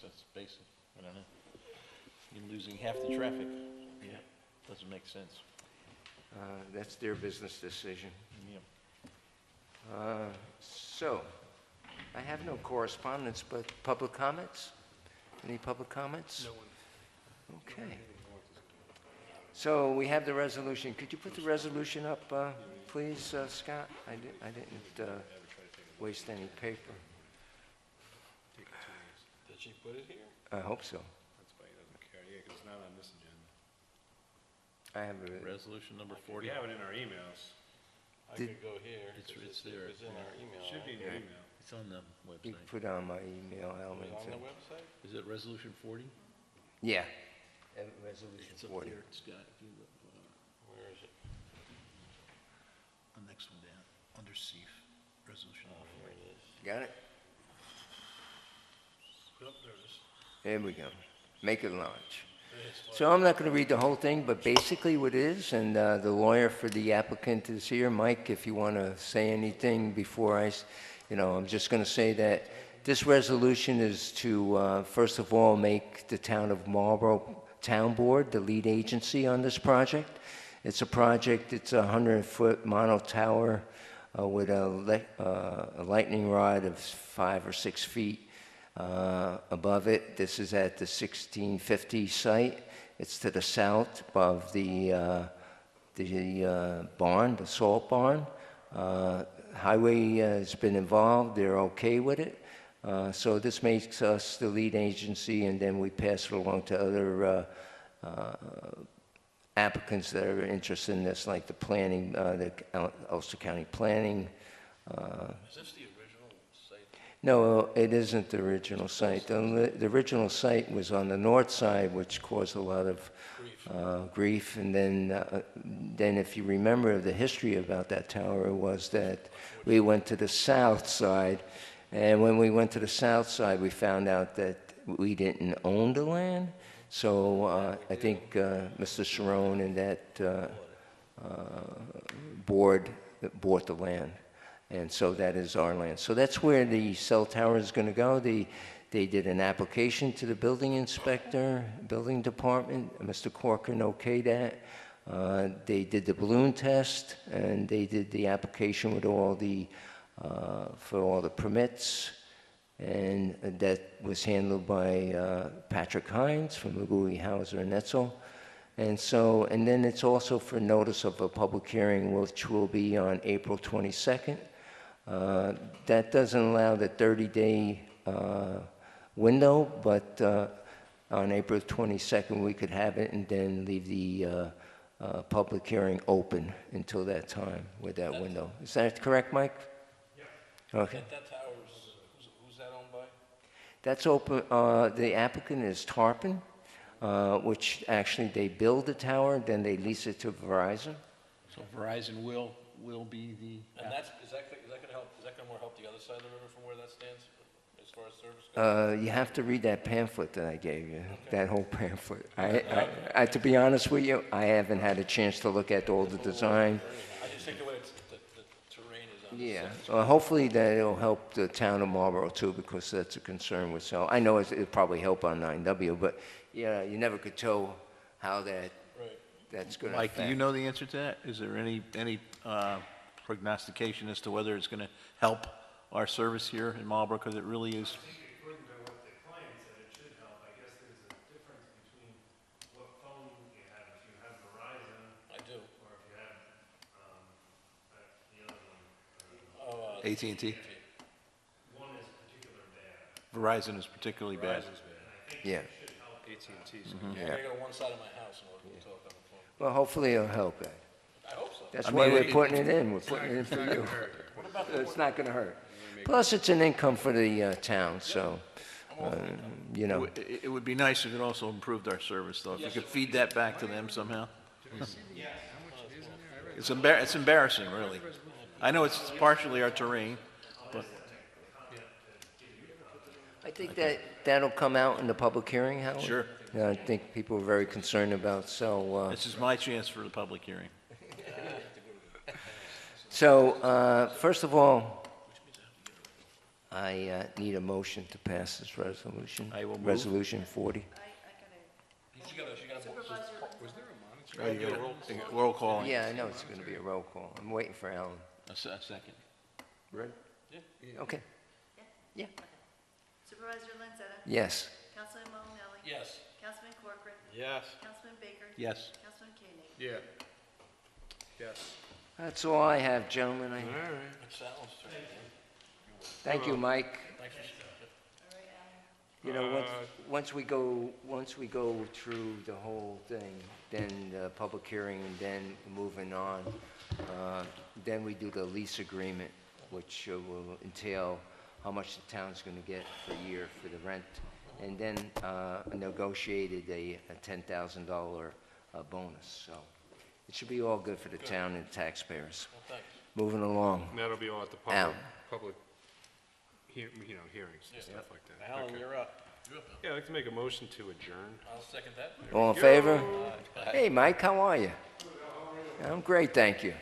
That's basic. I don't know. You're losing half the traffic. Yeah, doesn't make sense. That's their business decision. Yeah. So, I have no correspondence, but public comments? Any public comments? No one. Okay. So we have the resolution. Could you put the resolution up, please, Scott? I didn't waste any paper. Did she put it here? I hope so. That's why he doesn't care. Yeah, because it's not on this agenda. I have a, Resolution number 40. We have it in our emails. I Did- could go here. It's 'cause there. It's in our email. Should be in your email. It's on the you website. put on my email, Is Alvin. it on the website? Is it resolution 40? Yeah. Resolution It's up 40. there, Scott. If you look, Where is it? the next one down, under CEF, resolution Oh, number here it is. Got it? Yep, there it is. There we go. Make it large. So I'm not going to read the whole thing, but basically what it is, and the lawyer for the applicant is here. Mike, if you want to say anything before I'm just going to say that this resolution is to, first of all, make the town of Marlborough Town Board the lead agency on this project. It's a project, it's a 100-foot mono tower with a lightning rod of 5 or 6 feet above it. This is at the 1650 site. It's to the south above the barn, the salt barn. Highway has been involved. They're okay with it. So this makes us the lead agency, and then we pass it along to other applicants that are interested in this, like the planning, the Ulster County Planning. Is this the original site? No, it isn't the original site. The original site was on the north side, which caused a lot of grief. And then if you remember the history about that tower was that we went to the south side, and when we went to the south side, we found out that we didn't own the land. So I think Mr. Sharon and that board bought the land. And so that is our land. So that's where the cell tower is going to go. They did an application to the building inspector, building department. Mr. Corcoran okayed that. They did the balloon test, and they did the application with all the for all the permits. And that was handled by Patrick Hines from Magui, Hauser, and Etzel. And then it's also for notice of a public hearing, which will be on April 22nd. That doesn't allow the 30-day window, but on April 22nd we could have it and then leave the public hearing open until that time with that window. Is that correct, Mike? Yeah. Okay. That tower, who's that owned by? That's open. The applicant is Tarpon, which actually they build the tower, then they lease it to Verizon. So Verizon will be the. And is that going to help, is that going to more help the other side of the river from where that stands, as far as service goes? You have to read that pamphlet that I gave you, that whole pamphlet. I, to be honest with you, I haven't had a chance to look at all the design. I just think the way the terrain is on the Yeah, side. well, hopefully that it'll help the town of Marlborough too, because that's a concern with cell. I know it'll probably help on 9W, but yeah, you never could tell how that's going to Mike, affect. do you know the answer to that? Is there any prognostication as to whether it's going to help our service here in Marlborough? Because it really is. I think according to what the client said, it should help. I guess there's a difference between what phone you have. If you have Verizon, I do. or if you have the other one. AT&T. One is particular bad. Verizon is particularly bad. Yeah. AT&T. I gotta go to one side of my house in order to talk on the phone. Well, hopefully it'll help that. I hope so. That's why we're putting it in. We're putting it in for you. It's not going to hurt. Plus, it's an income for the town, so, you know. It would be nice if it also improved our service, though. If you could feed that back to them somehow. It's embarrassing, really. I know it's partially our terrain, but I think that'll come out in the public hearing, Howard. Sure. Yeah, I think people are very concerned about, so. this is my chance for the public hearing. So, first of all, I need a motion to pass this resolution. I will move. Resolution 40. She got a, Supervisor Was there a Oh, monitor? you got a roll call. Yeah, I know it's going to be a roll call. I'm waiting for Alan. A second. Ready? Okay. Yeah. Supervisor Lanzetta, Yes. Councilman Malinelli, yes. Councilman Corcoran, Yes. Councilman Baker, Yes. Councilman Koenig. Yeah. Yes. That's all I have, gentlemen. All right. It's Alan's turn. Thank you, Mike. Thanks for, All right, Alan. You know, once we go through the whole thing, then the public hearing, and then moving on, then we do the lease agreement, which will entail how much the town's going to get per year for the rent, and then negotiated a $10,000 bonus. So it should be all good for the town and taxpayers. well, thanks. Moving along. And that'll be all at the Al. public, hearings and stuff like that. Alan, Okay. you're up. You up, Bill? Yeah, I'd like to make a motion to adjourn. I'll second that. All in favor? Hey, Mike, how are you? I'm great, thank you.